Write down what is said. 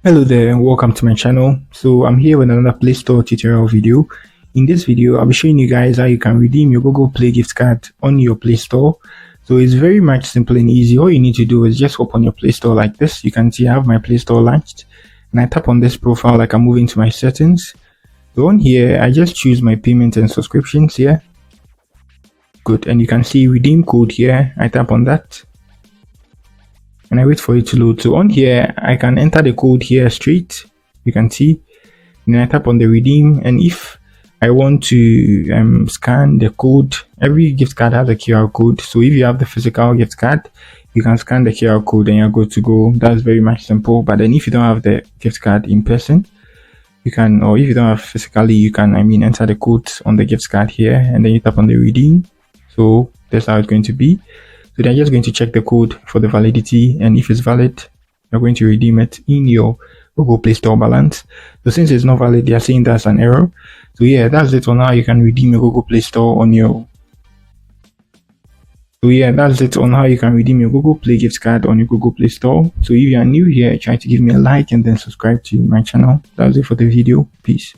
Hello there and welcome to my channel. So I'm here with another Play Store tutorial video. In this video, I'll be showing you guys how you can redeem your Google Play gift card on your Play Store. So it's very much simple and easy. All you need to do is just open your Play Store like this. You can see I have my Play Store launched and I tap on this profile like I'm moving to my settings. So on here, I just choose my payment and subscriptions here. Good, and you can see redeem code here. I tap on that. And I wait for it to load. So on here, I can enter the code here straight. You can see. Then I tap on the redeem. And if I want to scan the code, every gift card has a QR code. So if you have the physical gift card, you can scan the QR code and you're good to go. That's very much simple. But then if you don't have the gift card in person, you can, or if you don't have physically, you can, enter the code on the gift card here and then you tap on the redeem. So that's how it's going to be. So they're just going to check the code for the validity, and if it's valid, you're going to redeem it in your Google Play Store balance. So since it's not valid, they're saying that's an error. So yeah, that's it on how you can redeem your Google Play Store on your Google Play gift card on your Google Play Store. So if you are new here, try to give me a like and then subscribe to my channel. That's it for the video. Peace.